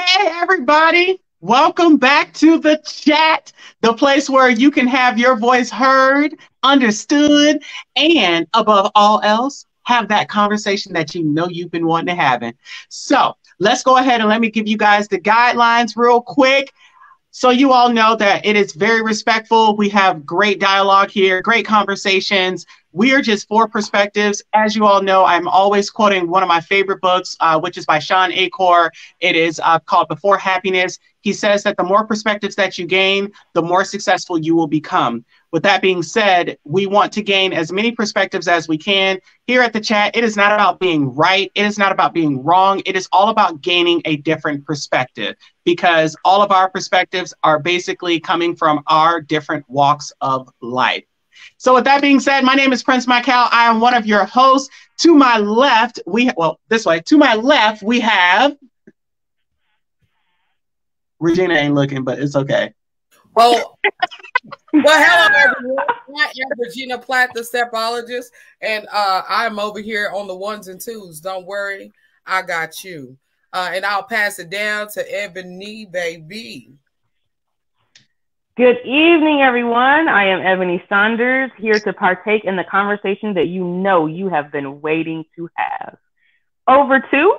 Hey, everybody. Welcome back to the chat, the place where you can have your voice heard, understood, and above all else, have that conversation that you know you've been wanting to have. So let's go ahead and let me give you guys the guidelines real quick. So you all know that it is very respectful. We have great dialogue here, great conversations. We are just four perspectives. As you all know, I'm always quoting one of my favorite books, which is by Sean Acor. It is called Before Happiness. He says that the more perspectives that you gain, the more successful you will become. With that being said, we want to gain as many perspectives as we can. Here at the chat, it is not about being right. It is not about being wrong. It is all about gaining a different perspective because all of our perspectives are basically coming from our different walks of life. So with that being said, my name is Prince Michael. I am one of your hosts. To my left, to my left, we have Regina ain't looking, but it's okay. Well, hello everyone. I am Regina Platt, the stepologist, and I'm over here on the ones and twos. Don't worry, I got you. And I'll pass it down to Ebony, baby. Good evening, everyone. I am Ebony Saunders, here to partake in the conversation that you know you have been waiting to have. Over to...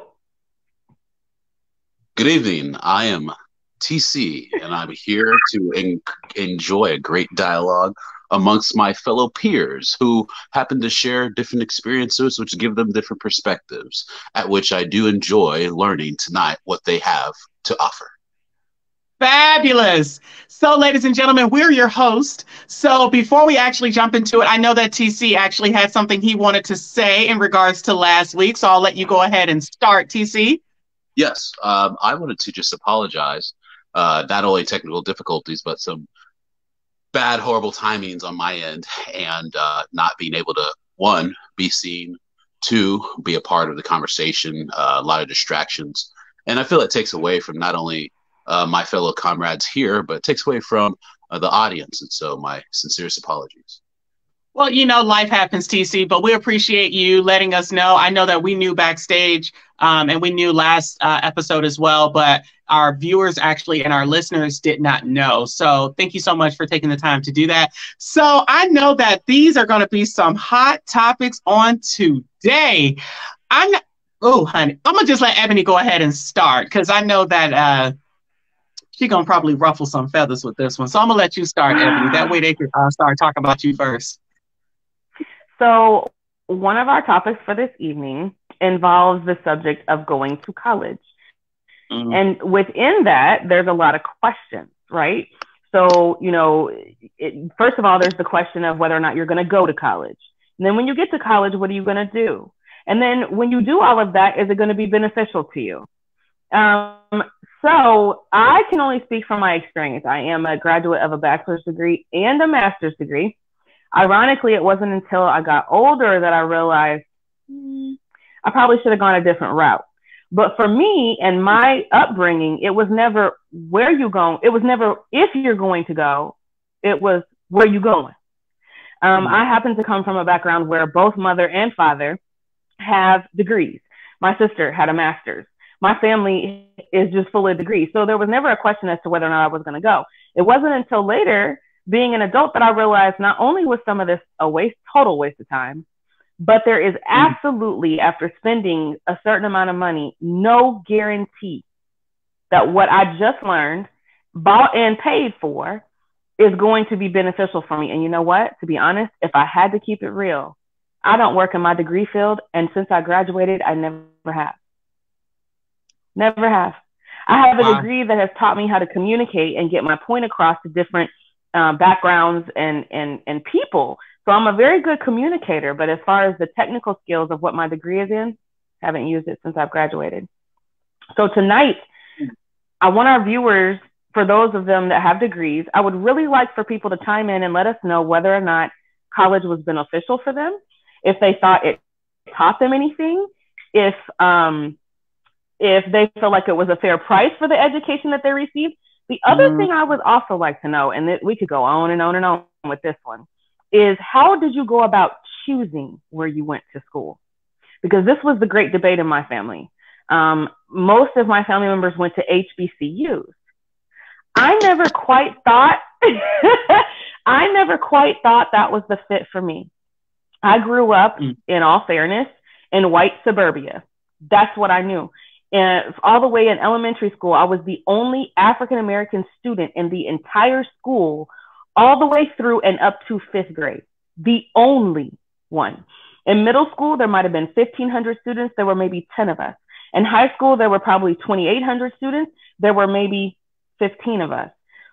Good evening. I am TC, and I'm here to enjoy a great dialogue amongst my fellow peers who happen to share different experiences, which give them different perspectives, at which I do enjoy learning tonight what they have to offer. Fabulous. So, ladies and gentlemen, we're your host. So before we actually jump into it, I know that TC actually had something he wanted to say in regards to last week. So I'll let you go ahead and start, TC. Yes, I wanted to just apologize. Not only technical difficulties, but some bad, horrible timings on my end and not being able to, one, be seen, two, be a part of the conversation, a lot of distractions. And I feel it takes away from not only my fellow comrades here, but it takes away from the audience. And so my sincerest apologies. Well, you know, life happens, TC, but we appreciate you letting us know. I know that we knew backstage and we knew last episode as well, but our viewers actually and our listeners did not know. So thank you so much for taking the time to do that. So I know that these are going to be some hot topics on today. Oh, honey, I'm going to just let Ebony go ahead and start because I know that she's going to probably ruffle some feathers with this one. So I'm going to let you start, Ebony. That way they can start talking about you first. So one of our topics for this evening involves the subject of going to college. Mm-hmm. And within that, there's a lot of questions, right? So, you know, first of all, there's the question of whether or not you're going to go to college. And then when you get to college, what are you going to do? And then when you do all of that, is it going to be beneficial to you? So I can only speak from my experience. I am a graduate of a bachelor's degree and a master's degree. Ironically, it wasn't until I got older that I realized I probably should have gone a different route. But for me and my upbringing, it was never where you going. It was never if you're going to go. It was where you going. I happen to come from a background where both mother and father have degrees. My sister had a master's. My family is just full of degrees. So there was never a question as to whether or not I was going to go. It wasn't until later, being an adult, that I realized not only was some of this a total waste of time, but there is absolutely, after spending a certain amount of money, no guarantee that what I just learned, bought and paid for, is going to be beneficial for me. And you know what? To be honest, if I had to keep it real, I don't work in my degree field. And since I graduated, I never have. Never have. I have a degree that has taught me how to communicate and get my point across to different backgrounds and people. So I'm a very good communicator, but as far as the technical skills of what my degree is in, haven't used it since I've graduated. So tonight, I want our viewers, for those of them that have degrees, I would really like for people to chime in and let us know whether or not college was beneficial for them, if they thought it taught them anything, if they feel like it was a fair price for the education that they received. The other thing I would also like to know, and we could go on and on and on with this one, is how did you go about choosing where you went to school? Because this was the great debate in my family. most of my family members went to HBCUs. I never quite thought that was the fit for me. I grew up, in all fairness, in white suburbia. That's what I knew. And all the way in elementary school, I was the only African-American student in the entire school, all the way through and up to 5th grade. The only one. In middle school, there might have been 1,500 students. There were maybe 10 of us. In high school, there were probably 2,800 students. There were maybe 15 of us.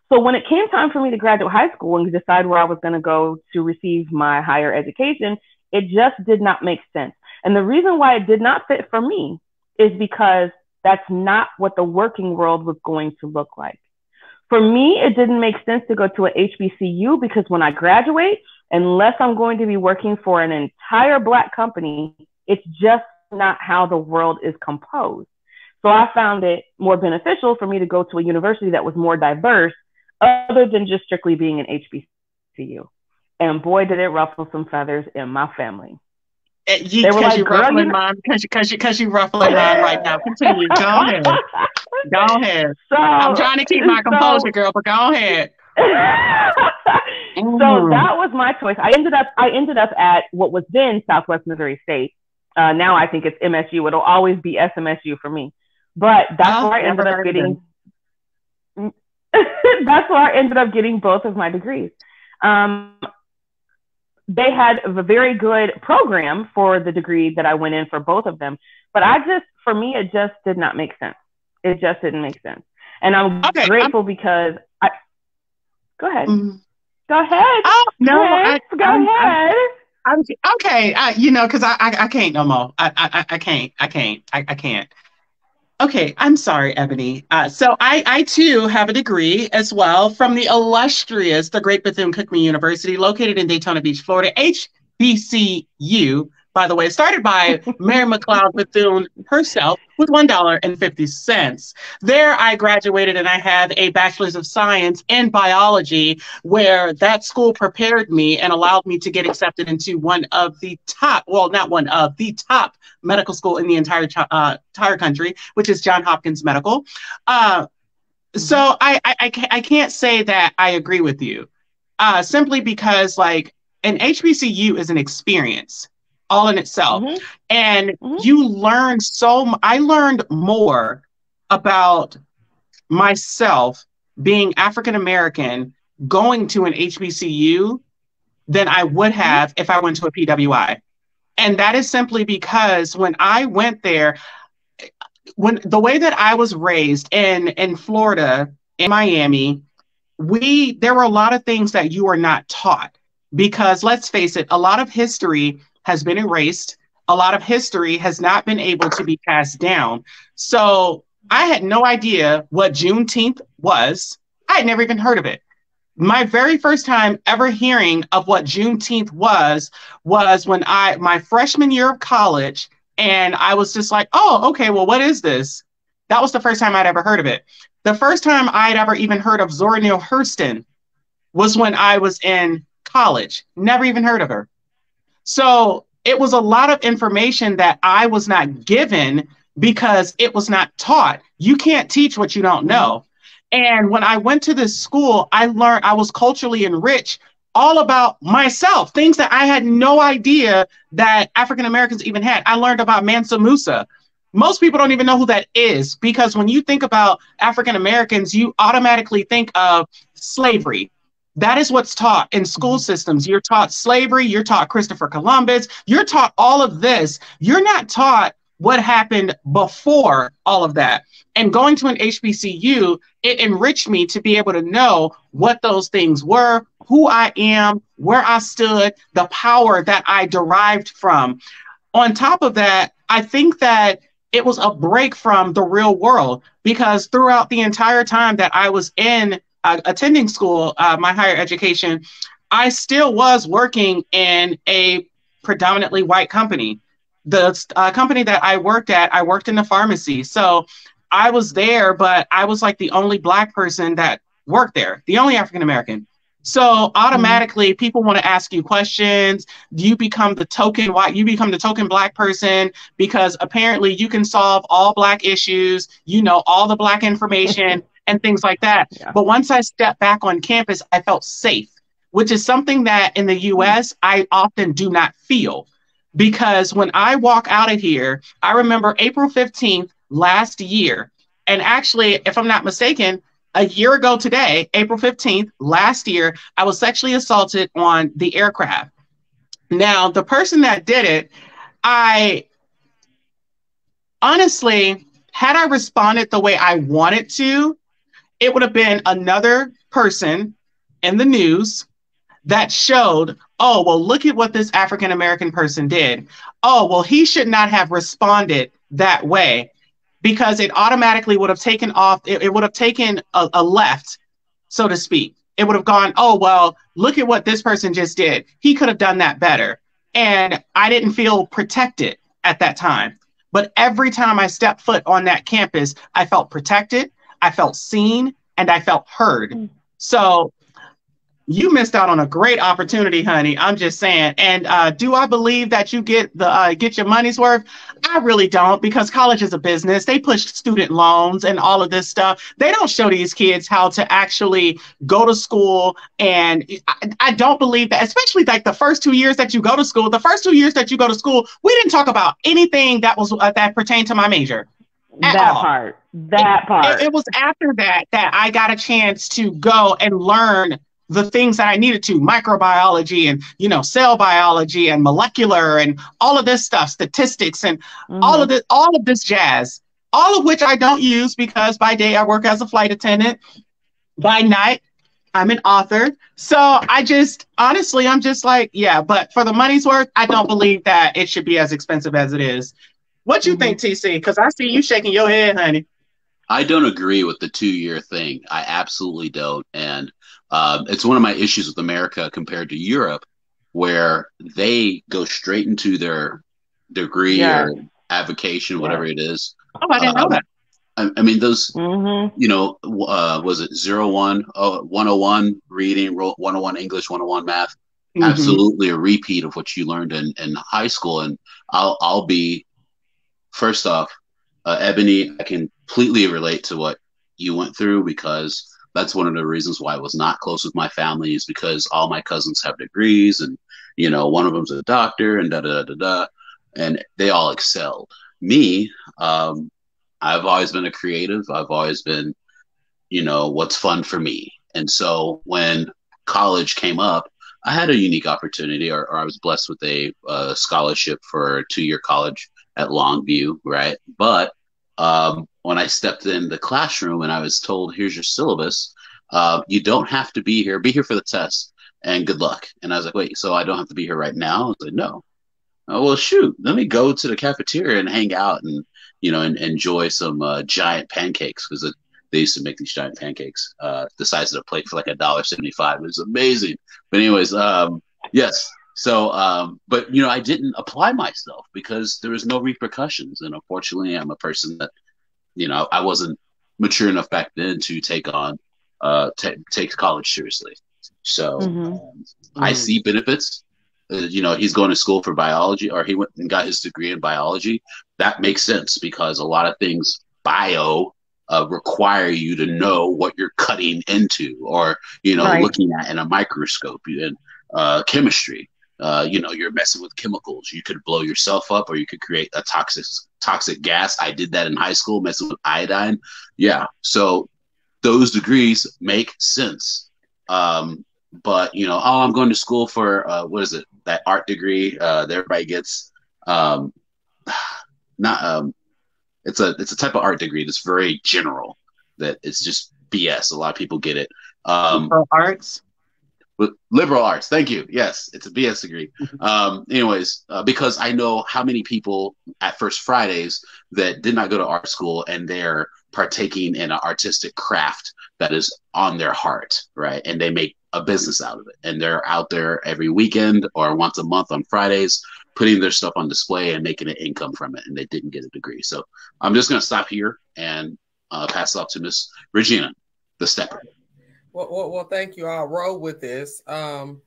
So when it came time for me to graduate high school and decide where I was going to go to receive my higher education, it just did not make sense. And the reason why it did not fit for me is because that's not what the working world was going to look like. For me, it didn't make sense to go to an HBCU because when I graduate, unless I'm going to be working for an entire Black company, it's just not how the world is composed. So I found it more beneficial for me to go to a university that was more diverse, other than just strictly being an HBCU. And boy, did it ruffle some feathers in my family. Because you're ruffling mine. Because you're ruffling mine right now. Continue. Go ahead. Go ahead. So, I'm trying to keep my composure, girl, but go ahead. So that was my choice. I ended up at what was then Southwest Missouri State. Now I think it's MSU. It'll always be SMSU for me. But that's where I ended up getting. That's where I ended up getting both of my degrees. They had a very good program for the degree that I went in for both of them. But for me, it just did not make sense. It just didn't make sense. And I'm grateful because go ahead. Go ahead. Oh, no. Go ahead. I'm okay. Because I can't no more. I can't. Okay, I'm sorry, Ebony. So I too have a degree as well from the illustrious, the Great Bethune-Cookman University, located in Daytona Beach, Florida, HBCU. By the way, started by Mary McLeod Bethune herself with $1.50. There I graduated and I have a bachelor's of science in biology, where that school prepared me and allowed me to get accepted into one of the top, well, not one of the top medical school in the entire country, which is Johns Hopkins Medical. So I can't say that I agree with you, simply because like an HBCU is an experience all in itself. And you learn I learned more about myself being African-American going to an HBCU than I would have if I went to a PWI. And that is simply because when I went there, the way that I was raised in Florida, in Miami, there were a lot of things that you are not taught, because let's face it, a lot of history has been erased. A lot of history has not been able to be passed down. So I had no idea what Juneteenth was. I had never even heard of it. My very first time ever hearing of what Juneteenth was when my freshman year of college, and I was just like, oh, okay, well, what is this? That was the first time I'd ever heard of it. The first time I'd ever even heard of Zora Neale Hurston was when I was in college. Never even heard of her. So it was a lot of information that I was not given because it was not taught. You can't teach what you don't know. And when I went to this school, I learned, I was culturally enriched all about myself, things that I had no idea that African Americans even had. I learned about Mansa Musa. Most people don't even know who that is, because when you think about African Americans, you automatically think of slavery. That is what's taught in school systems. You're taught slavery, you're taught Christopher Columbus, you're taught all of this. You're not taught what happened before all of that. And going to an HBCU, it enriched me to be able to know what those things were, who I am, where I stood, the power that I derived from. On top of that, I think that it was a break from the real world, because throughout the entire time that I was in attending school, my higher education, I still was working in a predominantly white company. The company that I worked at, I worked in the pharmacy. So I was there, but I was like the only Black person that worked there, the only African American. So automatically people want to ask you questions. You become the token white, you become the token black person because apparently you can solve all black issues, you know, all the black information and things like that. Yeah. But once I stepped back on campus, I felt safe, which is something that in the US I often do not feel. Because when I walk out of here, I remember April 15th last year. And actually, if I'm not mistaken, a year ago today, April 15th, last year, I was sexually assaulted on the aircraft. Now, the person that did it, I honestly, had I responded the way I wanted to, it would have been another person in the news that showed, oh, well, look at what this African American person did. Oh, well, he should not have responded that way because it automatically would have taken off, it would have taken a left, so to speak. It would have gone, oh, well, look at what this person just did. He could have done that better. And I didn't feel protected at that time. But every time I stepped foot on that campus, I felt protected, I felt seen, and I felt heard. So you missed out on a great opportunity, honey. I'm just saying. And do I believe that you get your money's worth? I really don't, because college is a business. They push student loans and all of this stuff. They don't show these kids how to actually go to school. And I don't believe that, especially like the first 2 years that you go to school. The first 2 years that you go to school, we didn't talk about anything that pertained to my major. That part. It was after that I got a chance to go and learn the things that I needed to, microbiology and, you know, cell biology and molecular and all of this stuff, statistics and all of this jazz, all of which I don't use because by day I work as a flight attendant. By night, I'm an author. So I just, honestly, I'm just like, yeah, but for the money's worth, I don't believe that it should be as expensive as it is. What you think, TC? Because I see you shaking your head, honey. I don't agree with the 2 year thing. I absolutely don't. And it's one of my issues with America compared to Europe, where they go straight into their degree or avocation, whatever it is. Oh, I didn't know that. I mean, those, you know, was it 01, 101 reading, 101 English, 101 math? Absolutely a repeat of what you learned in high school. And I'll be, first off, Ebony, I completely relate to what you went through, because that's one of the reasons why I was not close with my family, is because all my cousins have degrees, and, you know, one of them's a doctor and and they all excelled. Me, I've always been a creative. I've always been, you know, what's fun for me. And so when college came up, I had a unique opportunity, or I was blessed with a scholarship for a 2 year college at Longview, right? But when I stepped in the classroom and I was told, here's your syllabus, you don't have to be here for the test, and good luck. And I was like, wait, so I don't have to be here right now? I was like, no. Oh, well, shoot, let me go to the cafeteria and hang out and, you know, and enjoy some giant pancakes, because they used to make these giant pancakes the size of a plate for like $1.75. It was amazing. But anyways, yes. So, but, you know, I didn't apply myself because there was no repercussions. And unfortunately, I'm a person that, you know, I wasn't mature enough back then to take college seriously. So I see benefits. You know, he's going to school for biology, or he went and got his degree in biology. That makes sense, because a lot of things bio require you to know what you're cutting into, or, you know, looking at in a microscope. And chemistry, you know, you're messing with chemicals. You could blow yourself up, or you could create a toxic gas. I did that in high school, messing with iodine. Yeah. So those degrees make sense. But, you know, oh, I'm going to school for, what is it? That art degree that everybody gets. It's a type of art degree that's very general, that it's just BS. A lot of people get it. Liberal arts. Liberal arts. Thank you. Yes, it's a BS degree. Anyways, because I know how many people at First Fridays that did not go to art school, and they're partaking in an artistic craft that is on their heart, right? And they make a business out of it. And they're out there every weekend or once a month on Fridays, putting their stuff on display and making an income from it. And they didn't get a degree. So I'm just going to stop here and pass it off to Miss Regina, the stepper. Well, thank you. I'll roll with this. I'm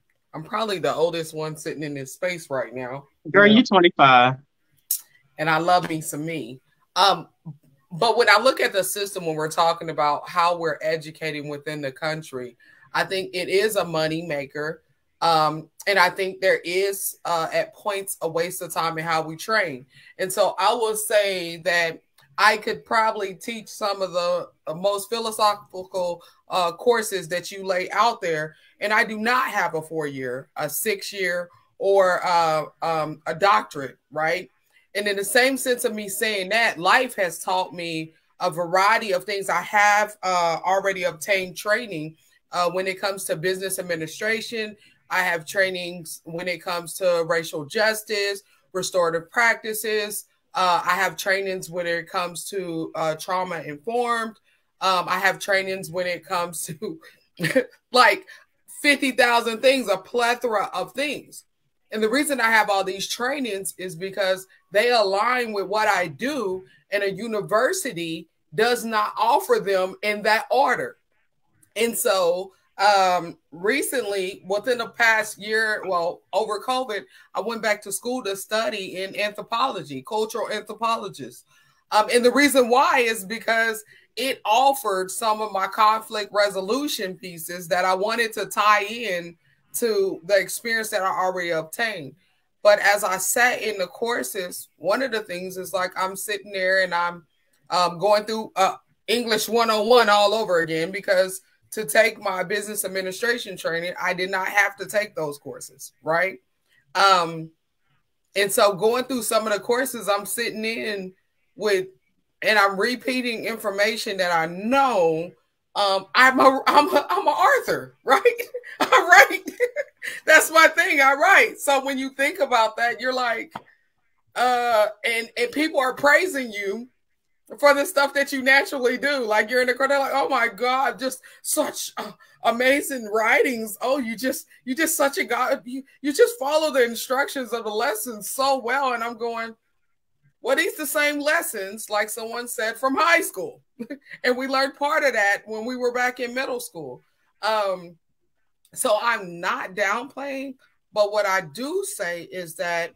probably the oldest one sitting in this space right now. Girl, you 25. And I love me some me. But when I look at the system, when we're talking about how we're educating within the country, I think it is a money maker. And I think there is at points a waste of time in how we train. And so I will say that I could probably teach some of the most philosophical courses that you lay out there. And I do not have a 4-year, a 6-year, or a doctorate, right? And in the same sense of me saying that, life has taught me a variety of things. I have already obtained training when it comes to business administration. I have trainings when it comes to racial justice, restorative practices. I have trainings when it comes to trauma informed. I have trainings when it comes to like 50,000 things, a plethora of things. And the reason I have all these trainings is because they align with what I do, and a university does not offer them in that order. And so recently, within the past year, well, over COVID, I went back to school to study in anthropology, cultural anthropologist. And the reason why is because it offered some of my conflict resolution pieces that I wanted to tie in to the experience that I already obtained. But as I sat in the courses, one of the things is like I'm sitting there and I'm going through English 101 all over again, because to take my business administration training, I did not have to take those courses, right? And so going through some of the courses I'm sitting in with, and I'm repeating information that I know. I'm a author, right? I write. That's my thing. I write. So when you think about that, you're like, and people are praising you for the stuff that you naturally do. Like you're in the corner, like, oh my God, just such amazing writings. Oh, you just such a God. You just follow the instructions of the lessons so well. And I'm going, well, these the same lessons, like someone said, from high school. And we learned part of that when we were back in middle school. So I'm not downplaying, but what I do say is that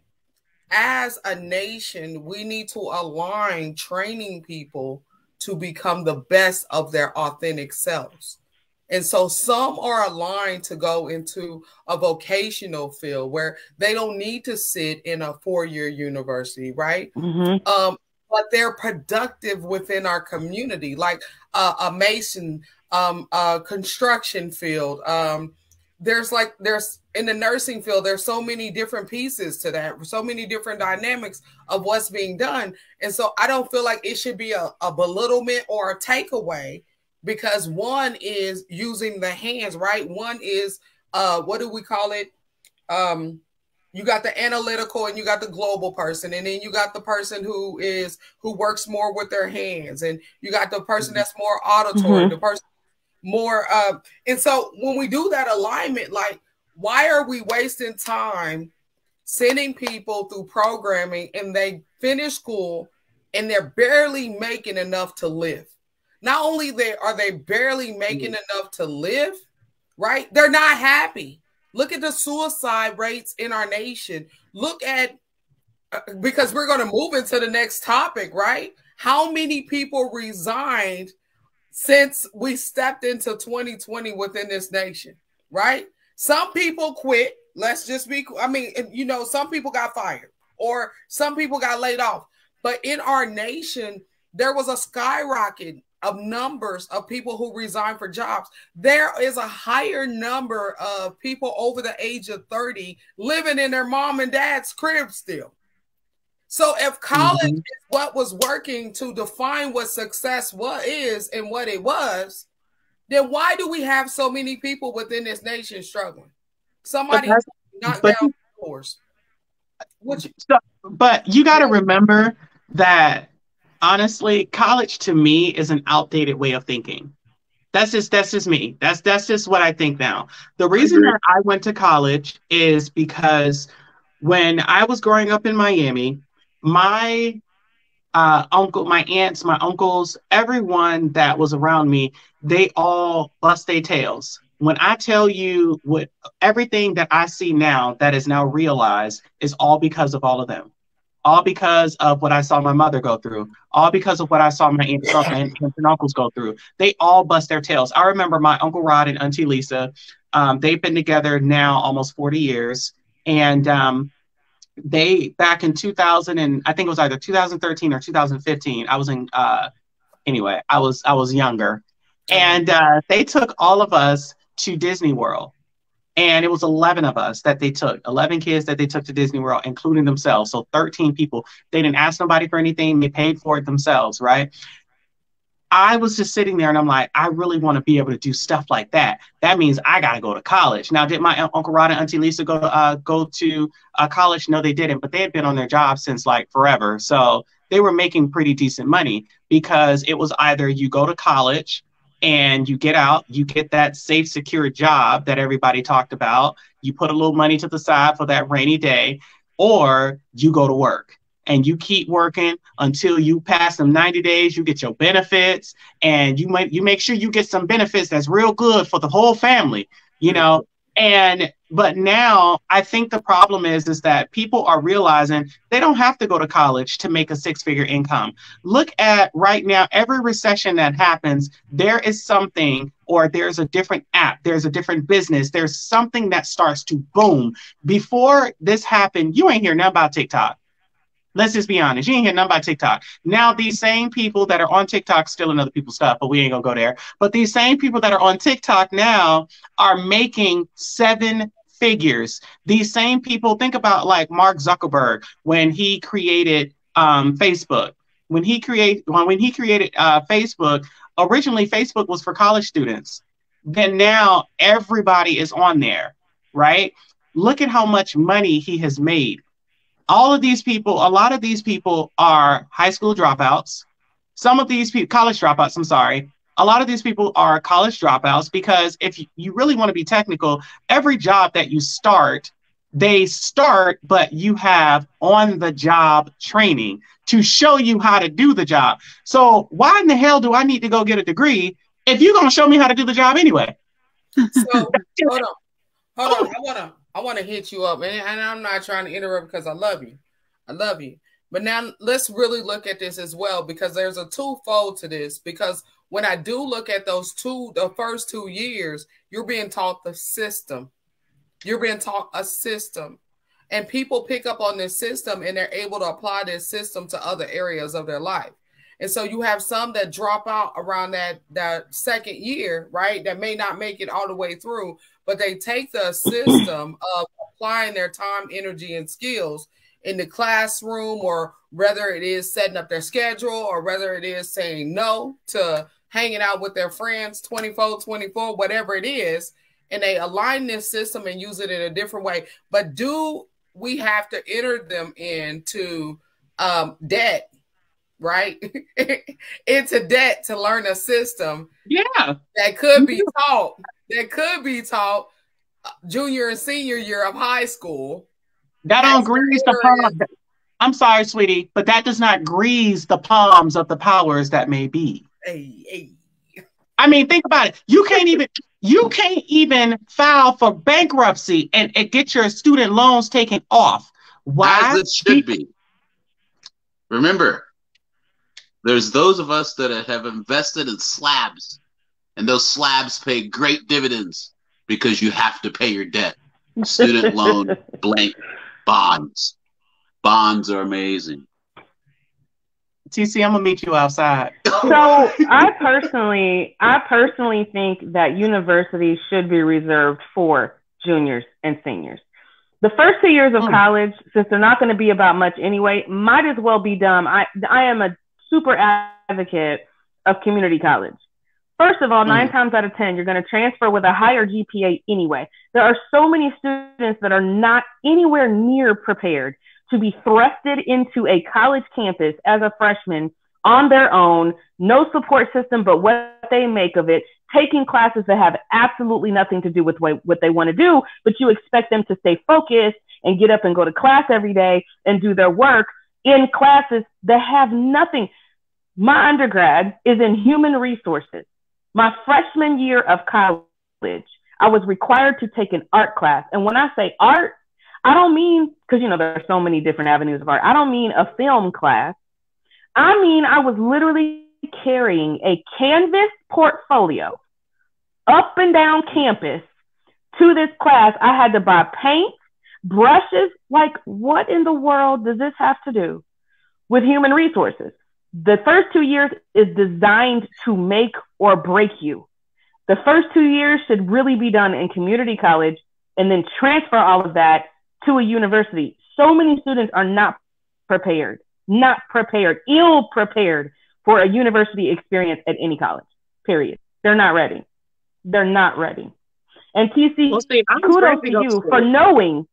as a nation, we need to align training people to become the best of their authentic selves. And so some are aligned to go into a vocational field where they don't need to sit in a 4-year university, right? Mm-hmm. But they're productive within our community, like a mason, construction field. There's in the nursing field, there's so many different pieces to that, so many different dynamics of what's being done. And so I don't feel like it should be a belittlement or a takeaway, because one is using the hands, right? One is, what do we call it? You got the analytical and you got the global person. And then you got the person who works more with their hands. And you got the person that's more auditory, mm-hmm. the person more. And so when we do that alignment, like, why are we wasting time sending people through programming and they finish school and they're barely making enough to live? Not only are they barely making enough to live, right? They're not happy. Look at the suicide rates in our nation. Look at, because we're going to move into the next topic, right? How many people resigned since we stepped into 2020 within this nation, right? Some people quit. Let's just be, some people got fired or some people got laid off. But in our nation, there was a skyrocket of numbers of people who resign for jobs. There is a higher number of people over the age of 30 living in their mom and dad's crib still. So if college mm-hmm. is what was working to define what success is and what it was, then why do we have so many people within this nation struggling? Somebody knocked down doors. But you got to remember that, honestly, college to me is an outdated way of thinking. That's just me. That's just what I think now. The reason that I went to college is because when I was growing up in Miami, my my aunts, my uncles, everyone that was around me, they all bust their tails. When I tell you what everything that I see now that is now realized is all because of all of them, all because of what I saw my mother go through, all because of what I saw my aunts and uncles go through. They all bust their tails. I remember my Uncle Rod and Auntie Lisa. They've been together now almost 40 years. And they, back in 2000, and I think it was either 2013 or 2015, I was in, anyway, I was younger. And they took all of us to Disney World. And it was 11 of us that they took, 11 kids that they took to Disney World, including themselves. So 13 people. They didn't ask nobody for anything. They paid for it themselves, right? I was just sitting there and I'm like, I really want to be able to do stuff like that. That means I got to go to college. Now, did my Uncle Rod and Auntie Lisa go to college? No, they didn't, but they had been on their job since like forever. So they were making pretty decent money because it was either you go to college and you get out, you get that safe, secure job that everybody talked about. You put a little money to the side for that rainy day, or you go to work and you keep working until you pass them 90 days, you get your benefits, and you make sure you get some benefits that's real good for the whole family, you know. But now I think the problem is that people are realizing they don't have to go to college to make a six-figure income. Look at right now, every recession that happens, there is something, or there's a different app, there's a different business, there's something that starts to boom. Before this happened, you ain't hear nothing about TikTok. Let's just be honest. You ain't hear nothing about TikTok. Now, these same people that are on TikTok stealing other people's stuff, but we ain't gonna go there. But these same people that are on TikTok now are making seven figures. These same people, think about like Mark Zuckerberg when he created Facebook. When he created Facebook, originally Facebook was for college students. Then now everybody is on there, right? Look at how much money he has made. All of these people, a lot of these people are high school dropouts. Some of these people, college dropouts, I'm sorry. A lot of these people are college dropouts because if you really want to be technical, every job that you start, they start, but you have on the job training to show you how to do the job. So why in the hell do I need to go get a degree if you're going to show me how to do the job anyway? So hold on. I want to hit you up, and I'm not trying to interrupt because I love you. I love you. But now let's really look at this as well, because there's a twofold to this. Because when I do look at the first 2 years, you're being taught the system. You're being taught a system. And people pick up on this system and they're able to apply this system to other areas of their life. And so you have some that drop out around that second year, right? That may not make it all the way through, but they take the system of applying their time, energy, and skills in the classroom, or whether it is setting up their schedule, or whether it is saying no to hanging out with their friends 24/24, whatever it is, and they align this system and use it in a different way. But do we have to enter them into debt, right? Into debt to learn a system that could be taught junior and senior year of high school. That don't grease the palms. I'm sorry, sweetie, but that does not grease the palms of the powers that may be. Hey. I mean, think about it. You can't even file for bankruptcy and get your student loans taken off. Why? As it should be. Remember, there's those of us that have invested in slabs, and those slabs pay great dividends because you have to pay your debt. Student loan, blank, bonds. Bonds are amazing. TC, I'm gonna meet you outside. So I personally think that universities should be reserved for juniors and seniors. The first 2 years of college, since they're not going to be about much anyway, might as well be done. I am a super advocate of community college. First of all, 9 times out of 10, you're going to transfer with a higher GPA anyway. There are so many students that are not anywhere near prepared to be thrusted into a college campus as a freshman on their own, no support system but what they make of it, taking classes that have absolutely nothing to do with what they want to do, but you expect them to stay focused and get up and go to class every day and do their work in classes that have nothing. My undergrad is in human resources. My freshman year of college, I was required to take an art class. And when I say art, I don't mean, because, you know, there are so many different avenues of art. I don't mean a film class. I mean, I was literally carrying a canvas portfolio up and down campus to this class. I had to buy paint, brushes. Like, what in the world does this have to do with human resources? The first 2 years is designed to make or break you. The first 2 years should really be done in community college and then transfer all of that to a university. So many students are not prepared, ill prepared for a university experience at any college, period. They're not ready. And TC, Well, see, kudos to you for knowing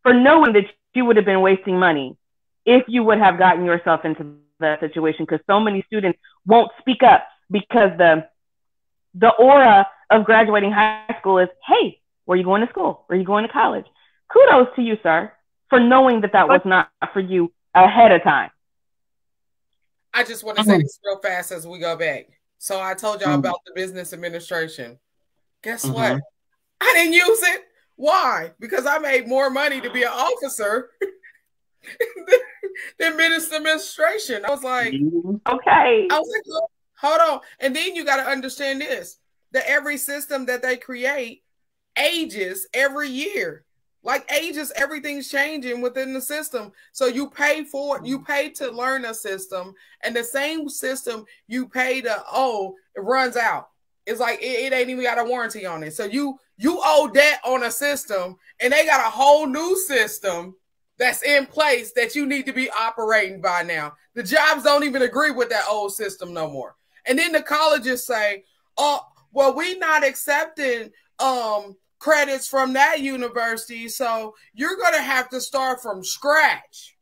that you would have been wasting money if you would have gotten yourself into that situation, because so many students won't speak up because the aura of graduating high school is, hey, where are you going to school? Where are you going to college? Kudos to you, sir, for knowing that was not for you ahead of time. I just want to say this real fast as we go back. So I told y'all about the business administration. Guess what? I didn't use it. Why? Because I made more money to be an officer than business administration. I was like, okay. I was like, hold on. And then you got to understand this, that every system that they create ages every year. Like ages, everything's changing within the system. So you pay for it. You pay to learn a system, and the same system you pay to it runs out. It's like it ain't even got a warranty on it. So you owe debt on a system, and they got a whole new system that's in place that you need to be operating by now. The jobs don't even agree with that old system no more. And then the colleges say, "Oh, well, we not accepting credits from that university, so you're going to have to start from scratch."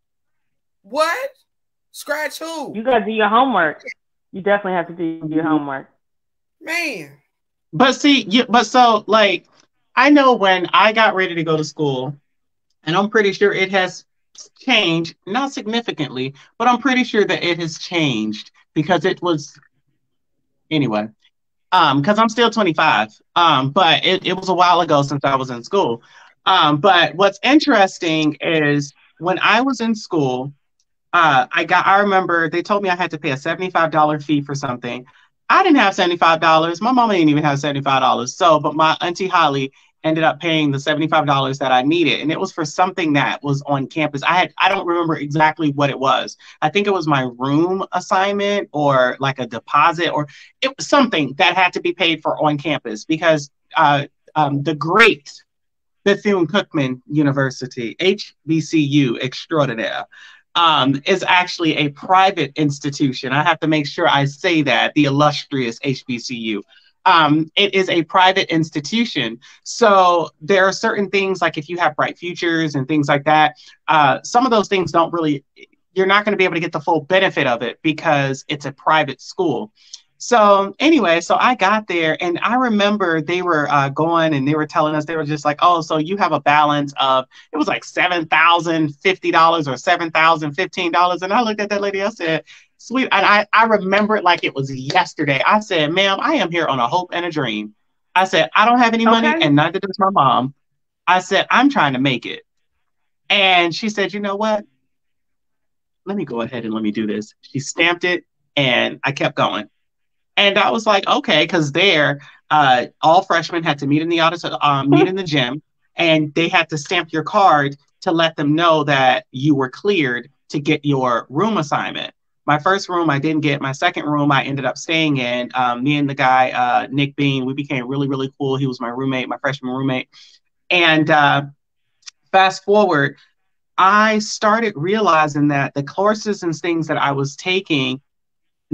What? Scratch who? You got to do your homework. You definitely have to do your homework. Man. But see, so like, I know when I got ready to go to school, and I'm pretty sure it has changed, not significantly, but I'm pretty sure that it has changed because it was, anyway, because I'm still 25, but it was a while ago since I was in school. But what's interesting is when I was in school, I remember they told me I had to pay a $75 fee for something. I didn't have $75. My mama didn't even have $75. So, but my auntie Holly ended up paying the $75 that I needed. And it was for something that was on campus. I don't remember exactly what it was. I think it was my room assignment or like a deposit, or it was something that had to be paid for on campus because the great Bethune-Cookman University, HBCU extraordinaire, is actually a private institution. I have to make sure I say that, the illustrious HBCU. It is a private institution. So there are certain things, like if you have bright futures and things like that, some of those things you're not going to be able to get the full benefit of it because it's a private school. So anyway, so I got there and I remember they were going and they were telling us, they were just like, oh, so you have a balance of, it was like $7,050 or $7,015. And I looked at that lady, I said, sweet. And I remember it like it was yesterday. I said, ma'am, I am here on a hope and a dream. I said, I don't have any money and neither does my mom. I said, I'm trying to make it. And she said, you know what? Let me go ahead and let me do this. She stamped it and I kept going. And I was like, okay, because all freshmen had to meet in the meet in the gym, and they had to stamp your card to let them know that you were cleared to get your room assignment. My first room I didn't get. My second room I ended up staying in. Me and the guy, Nick Bean, we became really, really cool. He was my roommate, my freshman roommate. And fast forward, I started realizing that the courses and things that I was taking,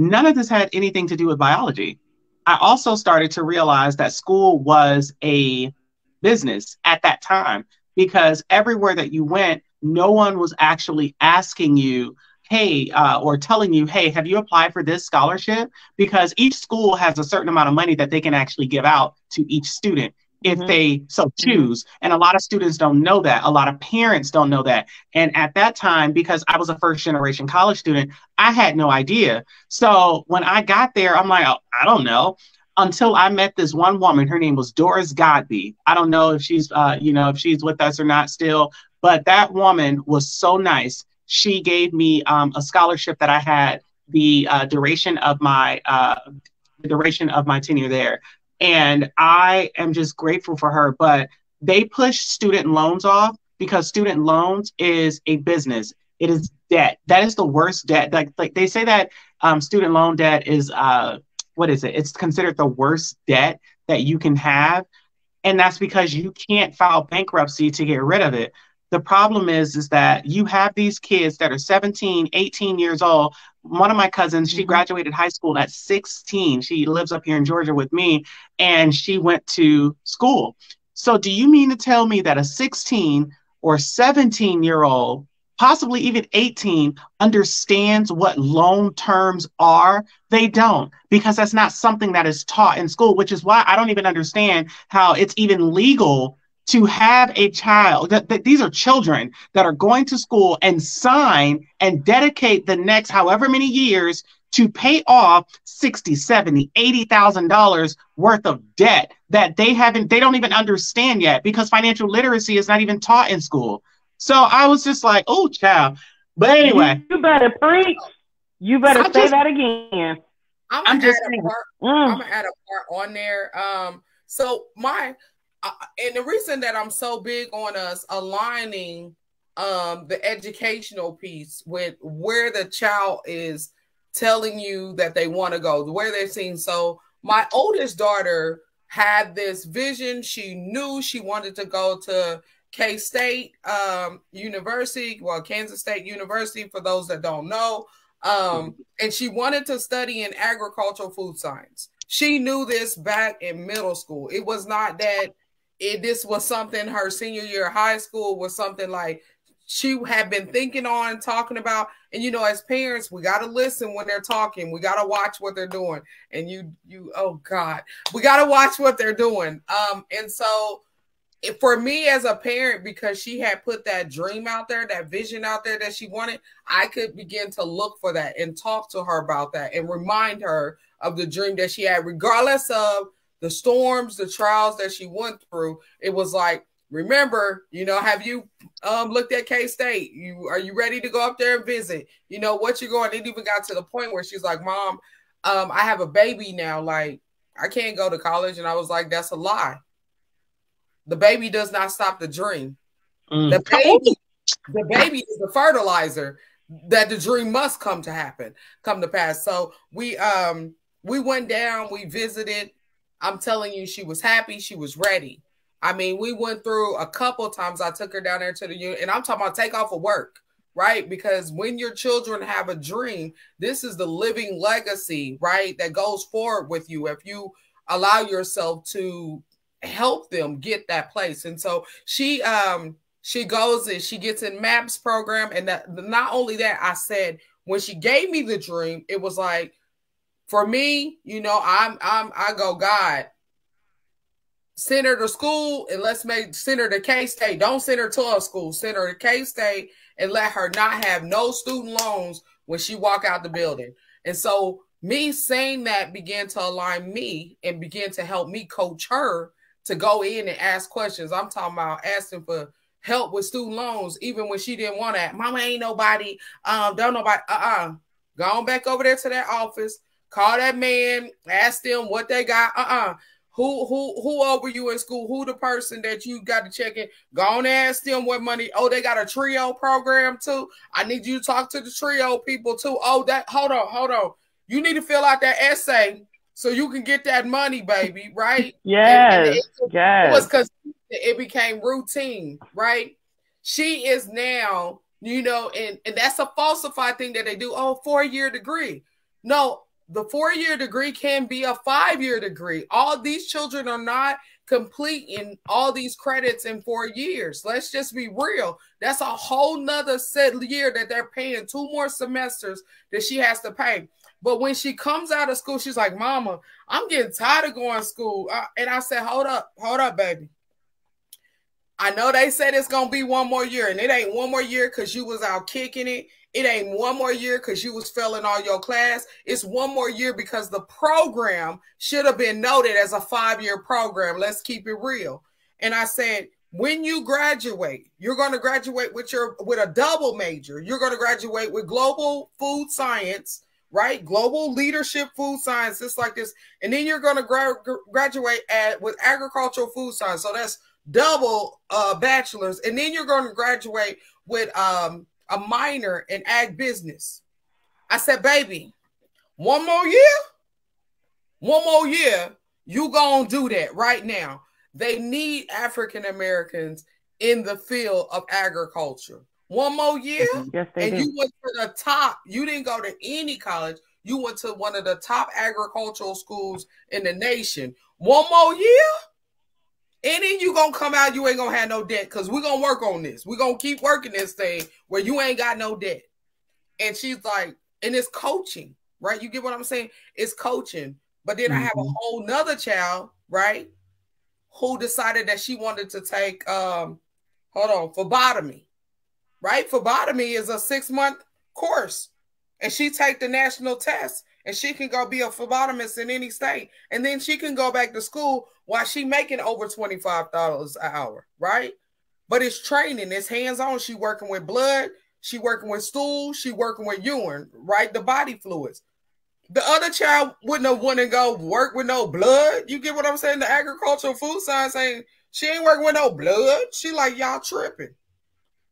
none of this had anything to do with biology. I also started to realize that school was a business at that time because everywhere that you went, no one was actually asking you, hey, or telling you, hey, have you applied for this scholarship? Because each school has a certain amount of money that they can actually give out to each student. if they so choose. And a lot of students don't know that. A lot of parents don't know that. And at that time, because I was a first generation college student, I had no idea. So when I got there, I'm like, oh, I don't know. Until I met this one woman, her name was Doris Godby. I don't know if she's, if she's with us or not still, but that woman was so nice. She gave me a scholarship that I had the duration of my tenure there. And I am just grateful for her. But they push student loans off because student loans is a business. It is debt. That is the worst debt. Like they say that student loan debt is what is it? It's considered the worst debt that you can have. And that's because you can't file bankruptcy to get rid of it. The problem is that you have these kids that are 17, 18 years old. One of my cousins, she graduated high school at 16. She lives up here in Georgia with me, and she went to school. So do you mean to tell me that a 16 or 17-year-old, possibly even 18, understands what loan terms are? They don't, because that's not something that is taught in school, which is why I don't even understand how it's even legal to have a child, that these are children that are going to school and sign and dedicate the next however many years to pay off 60, 70, $80,000 worth of debt that they don't even understand yet, because financial literacy is not even taught in school. So I was just like, oh, child. But anyway. You better preach. You better say that again. I'm gonna add a part on there. And the reason that I'm so big on us aligning the educational piece with where the child is telling you that they want to go, where they're seeing. So my oldest daughter had this vision. She knew she wanted to go to K-State University, well, Kansas State University, for those that don't know. And she wanted to study in agricultural food science. She knew this back in middle school. It was not that this was something her senior year of high school was something like she had been thinking on, talking about. And, as parents, we got to listen when they're talking. We got to watch what they're doing. And oh God, we got to watch what they're doing. And so for me as a parent, because she had put that dream out there, that vision out there that she wanted, I could begin to look for that and talk to her about that and remind her of the dream that she had, regardless of the storms, the trials that she went through. It was like, remember, have you looked at K-State? Are you ready to go up there and visit? What you're going. It even got to the point where she's like, Mom, I have a baby now. Like, I can't go to college. And I was like, that's a lie. The baby does not stop the dream. The baby is the fertilizer that the dream must come to pass. So we went down, we visited. I'm telling you, she was happy. She was ready. I mean, we went through a couple of times. I took her down there to the unit, and I'm talking about take off of work, right? Because when your children have a dream, this is the living legacy, right? That goes forward with you if you allow yourself to help them get that place. And so she goes and she gets in MAPS program. And not only that, I said, when she gave me the dream, it was like, for me, I go, God, send her to school and send her to K-State. Don't send her to a school. Send her to K-State and let her not have no student loans when she walk out the building. And so me saying that began to align me and began to help me coach her to go in and ask questions. I'm talking about asking for help with student loans, even when she didn't want that. Mama ain't nobody, don't nobody, Go on back over there to that office. Call that man, ask them what they got. Who over you in school? Who the person that you got to check in? Go on and ask them what money. Oh, they got a TRIO program too. I need you to talk to the TRIO people too. Oh, hold on. You need to fill out that essay so you can get that money, baby, right? Yes. It was because it became routine, right? She is now, and that's a falsified thing that they do. Oh, 4-year degree. No, the 4-year degree can be a 5-year degree. All these children are not completing all these credits in 4 years. Let's just be real. That's a whole nother set year that they're paying 2 more semesters that she has to pay. But when she comes out of school, she's like, Mama, I'm getting tired of going to school. And I said, hold up, baby. I know they said it's going to be 1 more year, and it ain't 1 more year because you was out kicking it. It ain't 1 more year because you was failing all your class. It's 1 more year because the program should have been noted as a 5-year program. Let's keep it real. And I said, when you graduate, you're going to graduate with a double major. You're going to graduate with global food science, right? Global leadership food science, just like this. And then you're going to graduate with agricultural food science. So that's double bachelor's. And then you're going to graduate with a minor in ag business. I said, baby, 1 more year, you gonna do that right now. They need African Americans in the field of agriculture. 1 more year, yes, and do. You went to the top. You didn't go to any college. You went to one of the top agricultural schools in the nation. 1 more year, and then you gonna come out, you ain't gonna have no debt, because we're gonna work on this. We're gonna keep working this thing where you ain't got no debt. And she's like, and it's coaching, right? You get what I'm saying? It's coaching. But then I have a whole nother child, right, who decided that she wanted to take phlebotomy, right? Phlebotomy is a 6-month course, and she take the national test, and she can go be a phlebotomist in any state, and then she can go back to school while she making over $25 an hour, right? But it's training, it's hands-on. She working with blood, she working with stool, she working with urine, right? The body fluids. The other child wouldn't have want to go work with no blood. You get what I'm saying? The agricultural food science she ain't working with no blood. She like, y'all tripping.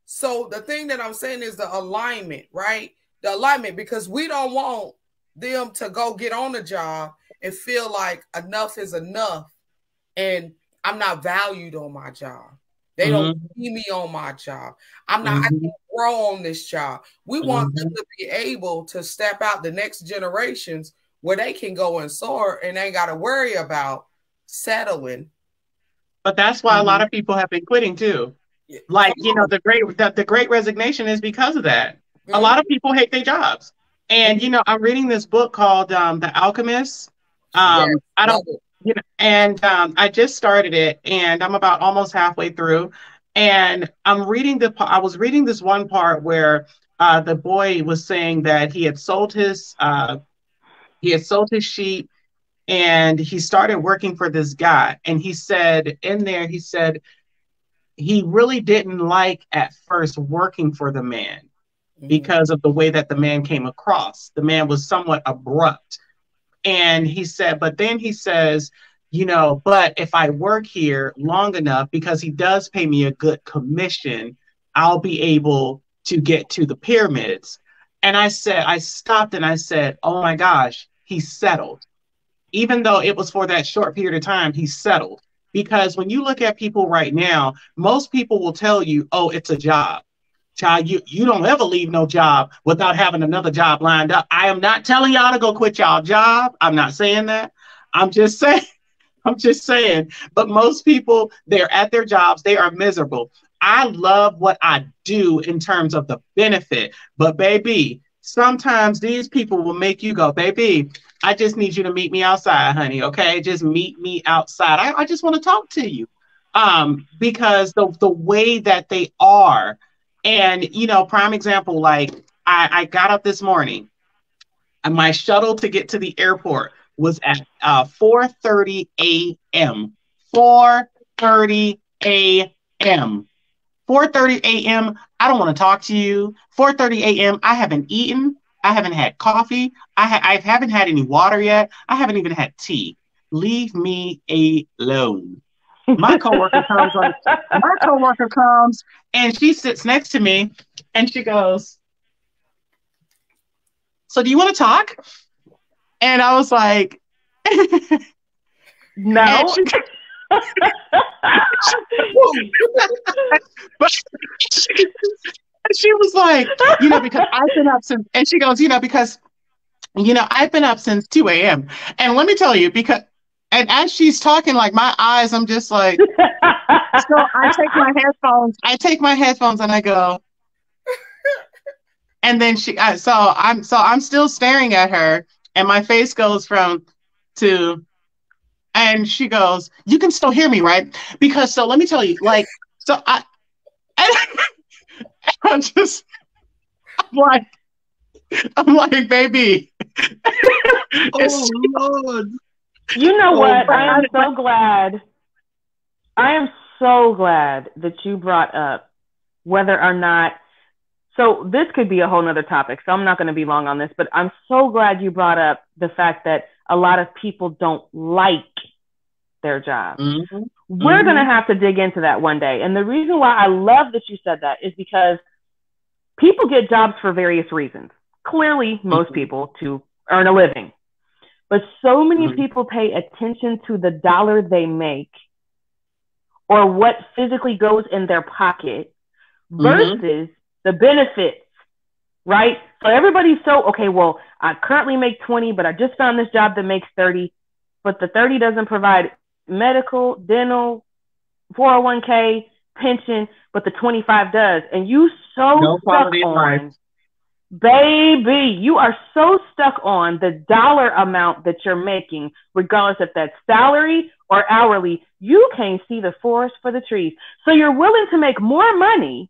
So the thing that I'm saying is the alignment, right? The alignment, because we don't want them to go get on the job and feel like enough is enough and I'm not valued on my job. They don't see me on my job. I can't grow on this job. We want them to be able to step out the next generations where they can go and soar and ain't got to worry about settling. But that's why a lot of people have been quitting too. Like, the Great Resignation is because of that. A lot of people hate their jobs. And, I'm reading this book called The Alchemist. I just started it, and I'm about almost halfway through. And I was reading this one part where the boy was saying that he had sold his sheep, and he started working for this guy. And he said he really didn't like at first working for the man because of the way that the man came across. The man was somewhat abrupt. And he said, but then he says, but if I work here long enough, because he does pay me a good commission, I'll be able to get to the pyramids. And I stopped and I said, oh my gosh, he settled. Even though it was for that short period of time, he settled. Because when you look at people right now, most people will tell you, oh, it's a job. Child, you don't ever leave no job without having another job lined up. I am not telling y'all to go quit y'all job. I'm not saying that. I'm just saying. But most people, they're at their jobs. They are miserable. I love what I do in terms of the benefit. But baby, sometimes these people will make you go, baby, I just need you to meet me outside, honey. Okay, just meet me outside. I just want to talk to you, because the way that they are. And, prime example, like I got up this morning and my shuttle to get to the airport was at 4:30 a.m. 4:30 a.m. 4:30 a.m. I don't want to talk to you. 4:30 a.m. I haven't eaten. I haven't had coffee. I haven't had any water yet. I haven't even had tea. Leave me alone. My coworker comes and she sits next to me and she goes, so do you want to talk? And I was like, no. She was like, because I've been up since, and she goes, because I've been up since 2 a.m. And let me tell you, because And as she's talking, like my eyes, I'm just like, so I take my headphones and I go, and then I'm still staring at her, and my face goes from to, and she goes, "You can still hear me, right?" Because so let me tell you, like, so I, I'm just, I'm like, I'm like, baby, Oh Lord. You know what? but I am so glad. I am so glad that you brought up whether or not. So this could be a whole nother topic. So I'm not going to be long on this, but I'm so glad you brought up the fact that a lot of people don't like their job. mm-hmm, We're going to have to dig into that one day. And the reason why I love that you said that is because people get jobs for various reasons. Clearly, most people to earn a living. But so many people pay attention to the dollar they make or what physically goes in their pocket versus the benefits, right? So everybody's so, okay, well, I currently make 20, but I just found this job that makes 30, but the 30 doesn't provide medical, dental, 401k, pension, but the 25 does. And you so stuck on, baby, you are so stuck on the dollar amount that you're making, regardless if that's salary or hourly. You can't see the forest for the trees. So you're willing to make more money,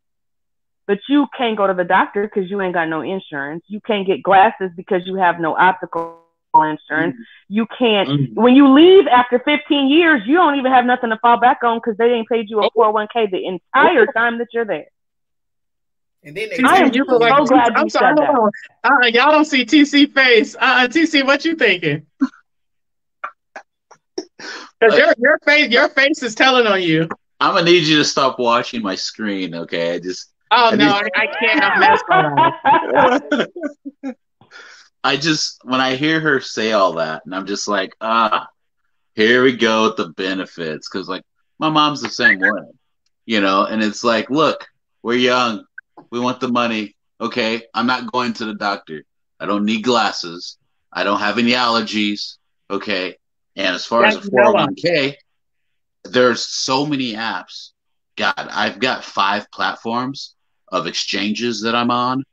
but you can't go to the doctor because you ain't got no insurance. You can't get glasses because you have no optical insurance. You can't, when you leave after 15 years, you don't even have nothing to fall back on because they ain't paid you a 401k the entire time that you're there. And then I am so glad you said that. Y'all don't see TC face. TC, what you thinking? Because your face is telling on you. I'm gonna need you to stop watching my screen, okay? I can't. When I hear her say all that, and I'm just like, here we go with the benefits, because like my mom's the same way, and it's like, look, we're young, we want the money, okay? I'm not going to the doctor. I don't need glasses. I don't have any allergies, okay? And as far as a 401k, there's so many apps. God, I've got 5 platforms of exchanges that I'm on,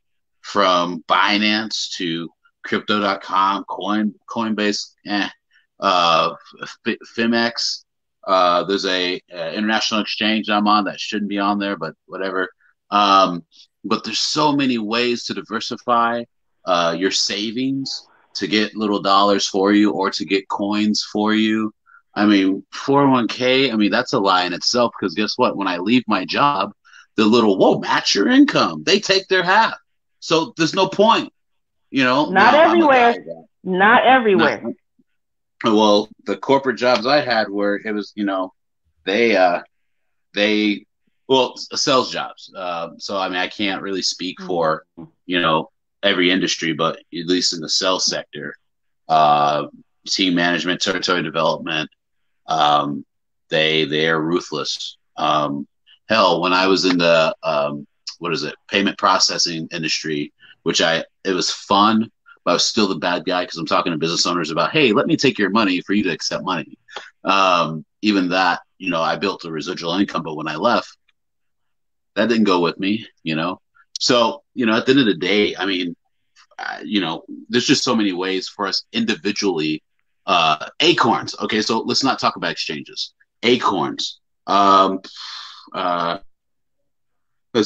from Binance to Crypto.com, Coinbase, Fimex. There's a international exchange I'm on that shouldn't be on there, but whatever. But there's so many ways to diversify your savings to get little dollars for you or to get coins for you. I mean, 401k, I mean, that's a lie in itself, because guess what? When I leave my job, the little, match your income. They take their half. So there's no point, Not everywhere. Not everywhere. Well, the corporate jobs I had where it was, sales jobs. So, I mean, I can't really speak for, every industry, but at least in the sales sector, team management, territory development, they are ruthless. Hell, when I was in the payment processing industry, it was fun, but I was still the bad guy because I'm talking to business owners about, hey, let me take your money for you to accept money. Even that, I built a residual income, but when I left, that didn't go with me, So, at the end of the day, I mean, there's just so many ways for us individually. Acorns. Okay, so let's not talk about exchanges. Acorns. Let's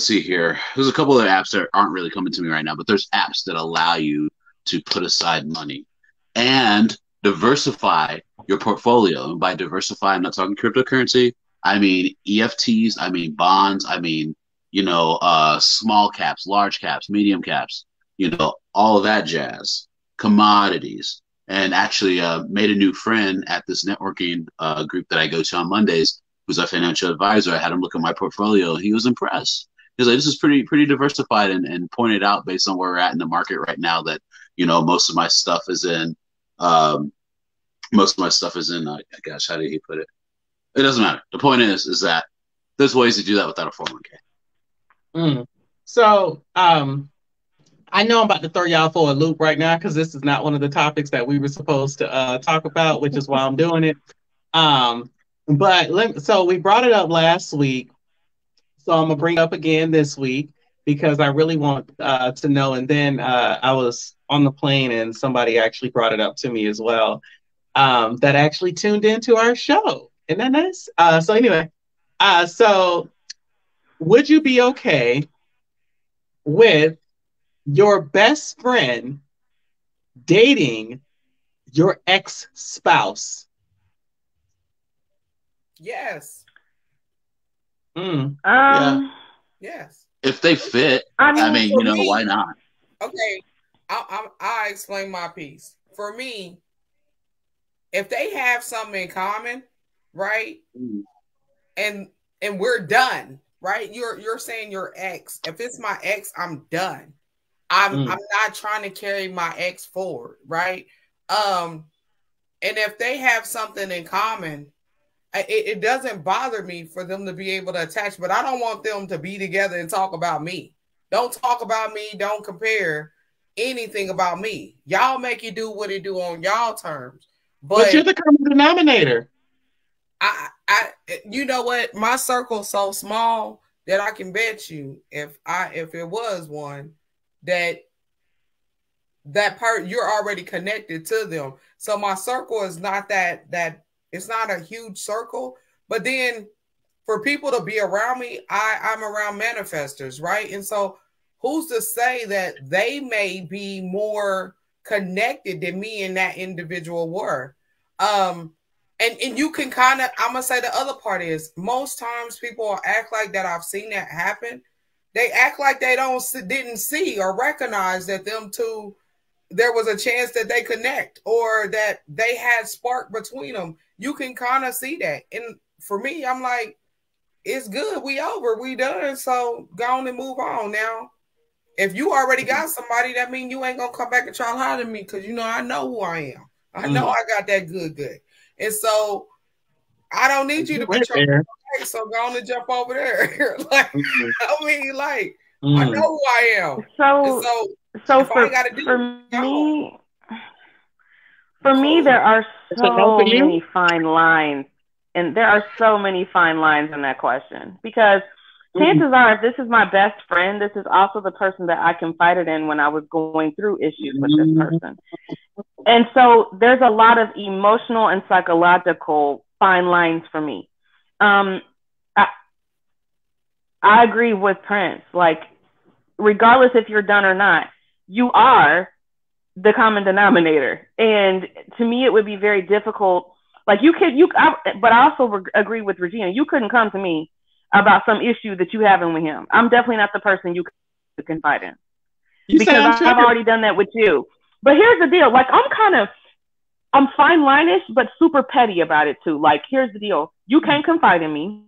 see here. There's a couple of apps that aren't really coming to me right now, but there's apps that allow you to put aside money and diversify your portfolio. And by diversify, I'm not talking cryptocurrency. I mean EFTs. I mean bonds. I mean, small caps, large caps, medium caps, all of that jazz, commodities. And actually made a new friend at this networking group that I go to on Mondays, who's a financial advisor. I had him look at my portfolio. He was impressed. He was like, this is pretty diversified, and pointed out, based on where we're at in the market right now, that, most of my stuff is in, gosh, how did he put it? It doesn't matter. The point is that there's ways to do that without a 401k. So, I know I'm about to throw y'all for a loop right now because this is not one of the topics that we were supposed to talk about, which is why I'm doing it. Um, so we brought it up last week, so I'm gonna bring it up again this week because I really want to know. And then I was on the plane and somebody actually brought it up to me as well. That actually tuned into our show. Isn't that nice? So anyway, so would you be okay with your best friend dating your ex spouse? Yes. Yeah. Yes. If they fit, I I mean, For you know, me, why not? okay, I explain my piece. For me, if they have something in common, right, Mm. and we're done, right? You're saying your ex. If it's my ex, I'm done. I'm not trying to carry my ex forward, right? And if they have something in common, it doesn't bother me for them to be able to attach, but I don't want them to be together and talk about me. Don't talk about me. Don't compare anything about me. Y'all make it do what it do on y'all terms. But you're But the common denominator. you know what? My circle's so small that I can bet you if it was one that you're already connected to them. So my circle is not that it's not a huge circle, but then for people to be around me, I'm around manifestors, right? And so who's to say that they may be more connected than me and that individual were? And you can kind of, I'm gonna say the other part is most times people act like that. I've seen that happen. They act like they didn't see or recognize that them two, there was a chance that they connect or that they had spark between them. You can kind of see that. And for me, I'm like, it's good. We over. We done. So go on and move on now. If you already got somebody, that means you ain't gonna come back and try to holler at me because you know I know who I am. I know I got that good. And so I don't need you to be trying to so go on and jump over there. Like I mean, like I know who I am. So for me, there are so many fine lines, and there are so many fine lines in that question because chances are, if this is my best friend, this is also the person that I confided in when I was going through issues with this person. And so there's a lot of emotional and psychological fine lines for me. I agree with Prince. Like, regardless if you're done or not, you are the common denominator. And to me, it would be very difficult. Like but I also agree with Regina. You couldn't come to me about some issue that you having with him. I'm definitely not the person you could confide in because I've already done that with you. But here's the deal. Like, I'm fine line-ish, but super petty about it too. Like, here's the deal. You can't confide in me.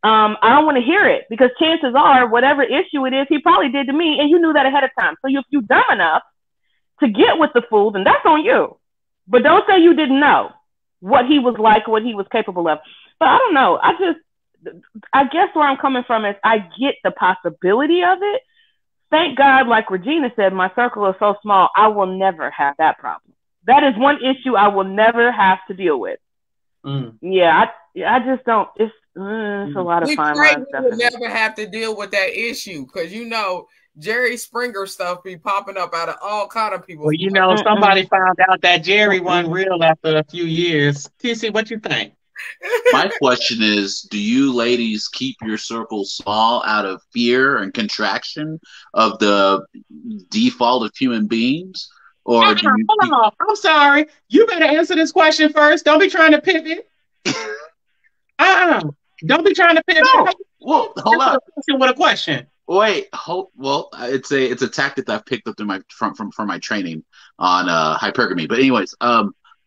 I don't want to hear it because chances are whatever issue it is, he probably did to me and you knew that ahead of time. So if you're dumb enough to get with the fool, then that's on you. But don't say you didn't know what he was like, what he was capable of. But I don't know. I guess where I'm coming from is I get the possibility of it. Thank God, like Regina said, my circle is so small, I will never have that problem. That is one issue I will never have to deal with. Yeah, I just don't. It's a lot of fine lines. We will never have to deal with that issue because you know Jerry Springer stuff be popping up out of all kind of people. Well, you know, somebody found out that Jerry wasn't real after a few years. TC, what you think? My question is, do you ladies keep your circle small out of fear and contraction of the default of human beings? Or do you hold on. I'm sorry. You better answer this question first. Don't be trying to pivot. Don't be trying to pivot. No. Well, hold on. With a question. Wait, well, it's a tactic that I've picked up from my training on hypergamy. But anyways,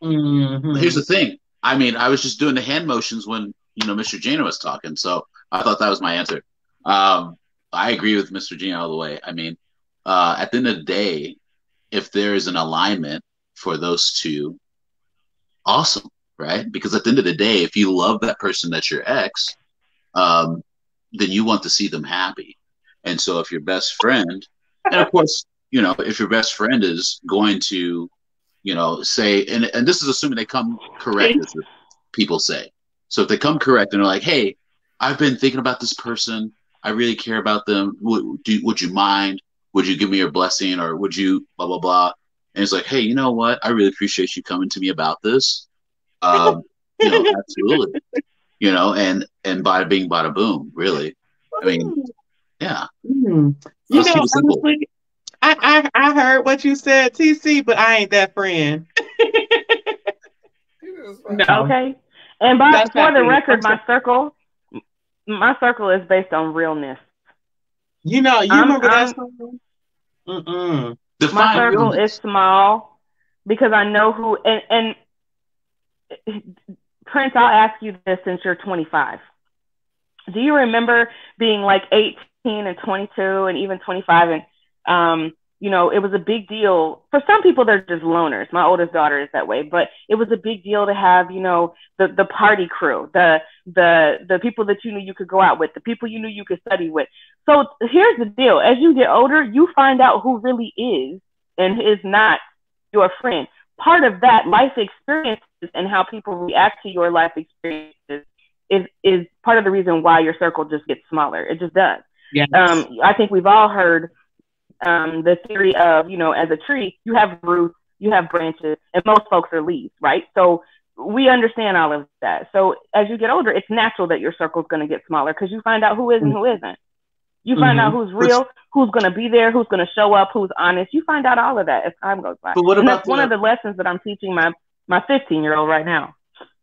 here's the thing. I mean, I was just doing the hand motions when Mr. Gina was talking, so I thought that was my answer. I agree with Mr. Gina all the way. I mean, at the end of the day, if there is an alignment for those two, awesome, right? Because at the end of the day, if you love that person that's your ex, then you want to see them happy. And so if your best friend, and of course, if your best friend is going to, say, and this is assuming they come correct, as people say. So if they come correct and they're like, hey, I've been thinking about this person. I really care about them. Would you mind? Would you give me your blessing, or would you blah, blah, blah? And it's like, hey, you know what? I really appreciate you coming to me about this. Absolutely. And bada bing, bada boom, really. I mean, yeah. Honestly, I heard what you said, TC, but I ain't that friend. No. Okay. And for the record, my circle is based on realness. You remember that song? My circle is small because I know who, and Prince, I'll ask you this since you're 25. Do you remember being like 18 and 22 and even 25 and, it was a big deal. For some people, they're just loners. My oldest daughter is that way, but it was a big deal to have, the party crew, the people that you knew you could go out with, the people you knew you could study with. So here's the deal. As you get older, you find out who really is and is not your friend. Part of that life experiences and how people react to your life experiences is part of the reason why your circle just gets smaller. It just does. Yes. I think we've all heard the theory of, as a tree, you have roots, you have branches, and most folks are leaves, right? So we understand all of that. So as you get older, it's natural that your circle is going to get smaller because you find out who is and who isn't. You find out who's real, who's going to be there, who's going to show up, who's honest. You find out all of that as time goes by. And that's one of the lessons that I'm teaching my 15-year-old right now.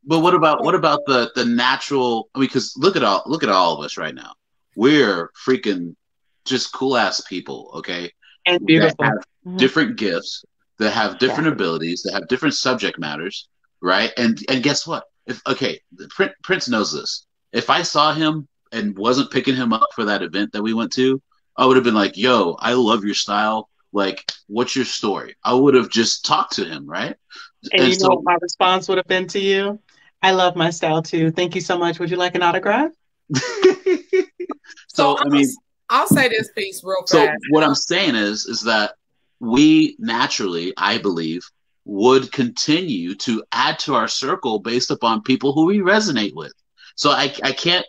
But what about the natural? I mean, because look at all of us right now. We're freaking just cool ass people, okay? And beautiful. That have different gifts, that have different abilities, that have different subject matters, right? And guess what? Prince knows this. If I saw him and wasn't picking him up for that event that we went to, I would have been like, yo, I love your style. Like, what's your story? I would have just talked to him, right? And you know what my response would have been to you? I love my style too. Thank you so much. Would you like an autograph? So I mean, I'll say this piece real fast. So what I'm saying is that we naturally, I believe, would continue to add to our circle based upon people who we resonate with. So I can't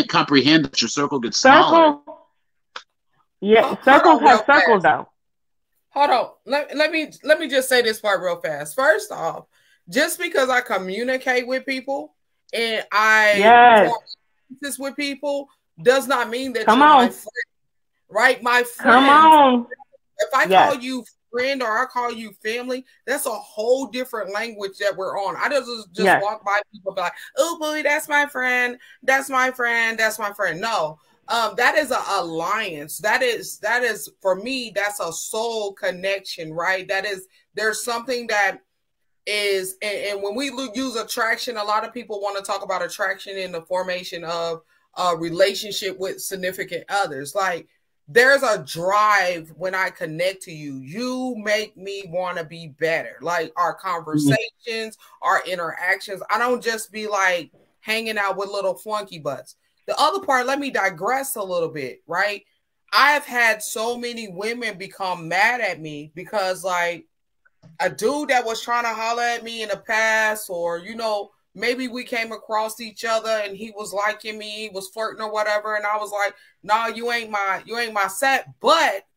comprehend that your circle gets smaller. Yeah, circles have circles though. Hold on. Let me just say this part real fast. First off, just because I communicate with people and I form this with people does not mean that you're my friend. Right? My friend. Come on. If I call you friend or I call you family, that's a whole different language that we're on. I just walk by people and be like, oh boy, that's my friend. That's my friend. That's my friend. No. That is an alliance. That is for me, that's a soul connection, right? There's something that is, and when we use attraction, a lot of people want to talk about attraction in the formation of a relationship with significant others. Like, there's a drive when I connect to you. You make me want to be better. Like, our conversations, our interactions. I don't just be like hanging out with little flunky butts. The other part, let me digress a little bit, right? I've had so many women become mad at me because, like, a dude that was trying to holler at me in the past, or, maybe we came across each other and he was liking me, he was flirting or whatever. And I was like, no, you ain't my set, but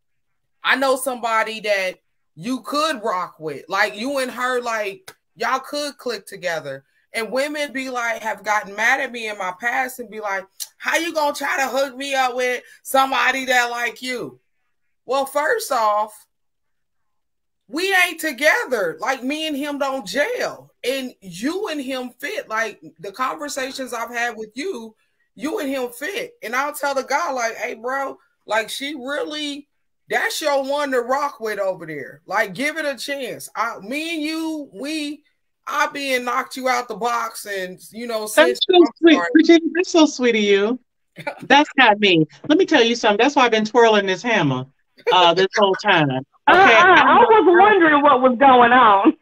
I know somebody that you could rock with. Like, you and her, like, y'all could click together. And women be like, have gotten mad at me in my past and be like, how you gonna try to hook me up with somebody that like you? Well, first off, we ain't together. Like, me and him don't gel. And you and him fit. Like, the conversations I've had with you and him fit. And I'll tell the guy, like, hey, bro, like, that's your one to rock with over there. Like, give it a chance. Me and you, I being knocked you out the box and, that's so sweet. Virginia, that's so sweet of you. That's not me. Let me tell you something. That's why I've been twirling this hammer this whole time. Okay, I was wondering what was going on.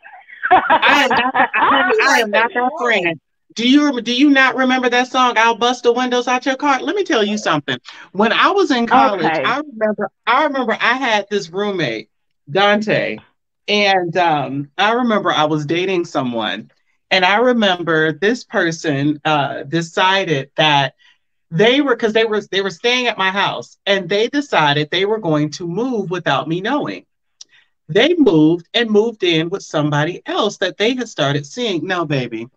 I am not that friend. Do you not remember that song, I'll Bust the Windows Out Your Car? Let me tell you something. When I was in college, Okay. I remember I had this roommate, Dante, and I remember I was dating someone, and I remember this person decided that they were staying at my house, and they decided they were going to move without me knowing. They moved and moved in with somebody else that they had started seeing. No, baby,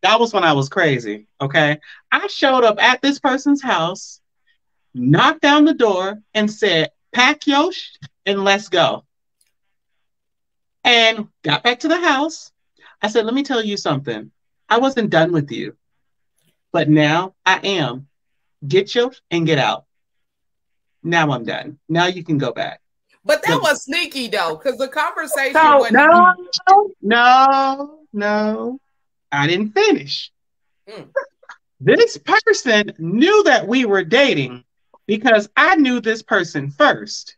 that was when I was crazy. Okay. I showed up at this person's house, knocked down the door, and said, pack your and let's go. And got back to the house. I said, let me tell you something. I wasn't done with you, but now I am. Get your and get out. Now I'm done. Now you can go back. But that was sneaky though, because the conversation went. No. I didn't finish. This person knew that we were dating because I knew this person first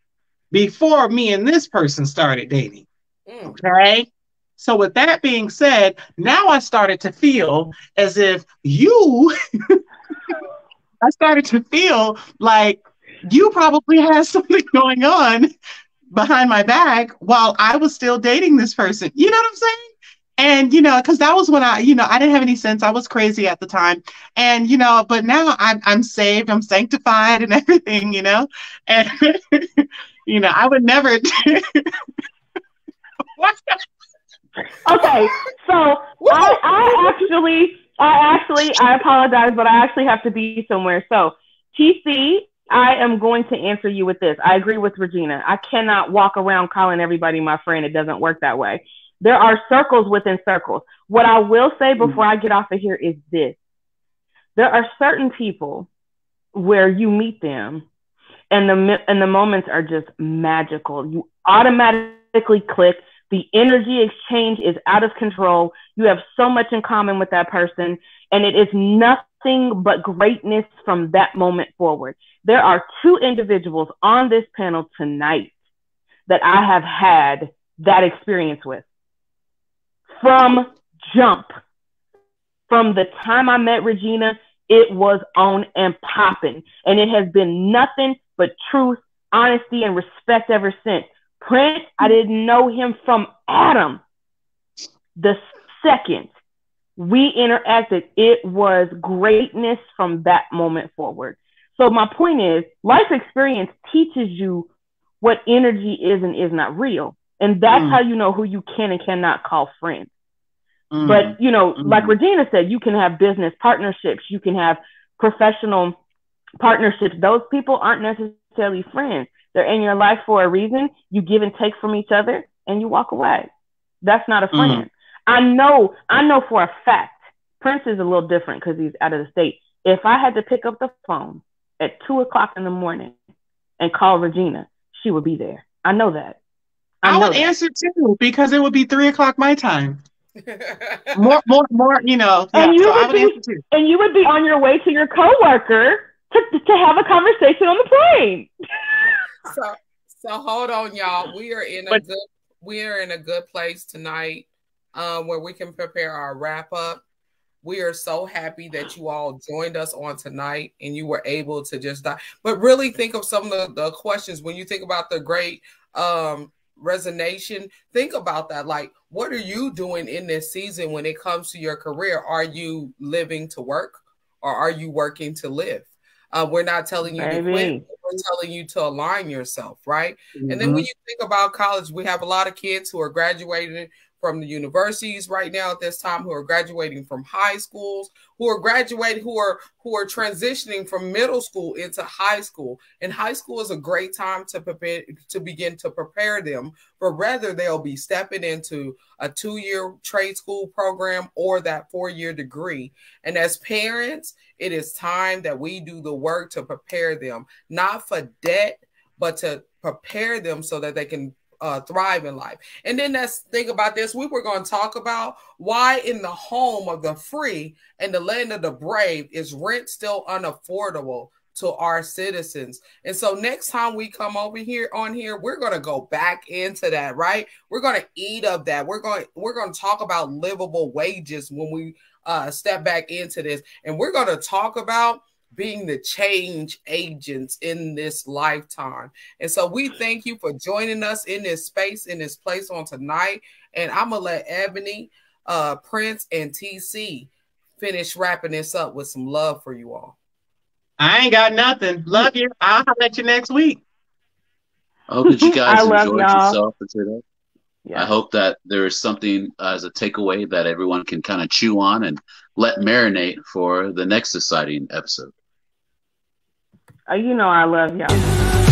before me and this person started dating. Okay. So with that being said, now I started to feel as if I started to feel like you probably had something going on behind my back while I was still dating this person. You know what I'm saying? And, because that was when I didn't have any sense. I was crazy at the time. And, but now I'm saved, I'm sanctified and everything, And, I would never. Okay. So I apologize, but I actually have to be somewhere. So TC, I am going to answer you with this. I agree with Regina. I cannot walk around calling everybody my friend. It doesn't work that way. There are circles within circles. What I will say before I get off of here is this. There are certain people where you meet them and the moments are just magical. You automatically click. The energy exchange is out of control. You have so much in common with that person, and it is nothing but greatness from that moment forward. There are two individuals on this panel tonight that I have had that experience with. From jump, from the time I met Regina, it was on and popping. And it has been nothing but truth, honesty, and respect ever since. Prince, I didn't know him from Adam. The second we interacted, it was greatness from that moment forward. So my point is, life experience teaches you what energy is and is not real. And that's how you know who you can and cannot call friends. But, like Regina said, you can have business partnerships. You can have professional partnerships. Those people aren't necessarily friends. They're in your life for a reason. You give and take from each other and you walk away. That's not a friend. I know for a fact, Prince is a little different because he's out of the state. If I had to pick up the phone at 2:00 in the morning and call Regina, she would be there. I know that. I would answer too, because it would be 3:00 my time. more, yeah. And you would be on your way to your coworker to have a conversation on the plane. So hold on, y'all. We are in a good place tonight, where we can prepare our wrap up. We are so happy that you all joined us on tonight and you were able to just but really think of some of the questions when you think about the Great Resignation. Think about that. Like, what are you doing in this season when it comes to your career? Are you living to work or are you working to live? We're not telling you to quit. We're telling you to align yourself, right? And then when you think about college, we have a lot of kids who are graduating from the universities right now at this time, who are graduating from high schools, who are transitioning from middle school into high school. And high school is a great time to begin to prepare them for whether they'll be stepping into a 2-year trade school program or that 4-year degree. And as parents, it is time that we do the work to prepare them, not for debt, but to prepare them so that they can thrive in life. And then let's think about this. We were going to talk about why in the home of the free and the land of the brave is rent still unaffordable to our citizens. And so next time we come over here on here, we're going to go back into that, right? We're going to eat up that. We're going to talk about livable wages when we step back into this. And we're going to talk about being the change agents in this lifetime. And so we thank you for joining us in this space, in this place on tonight. And I'm going to let Ebony, Prince, and TC finish wrapping this up with some love for you all. I ain't got nothing. Love you. I'll let you next week. I hope that you guys enjoyed yourself today. Yeah. I hope that there is something as a takeaway that everyone can kind of chew on and let marinate for the next exciting episode. You know I love y'all.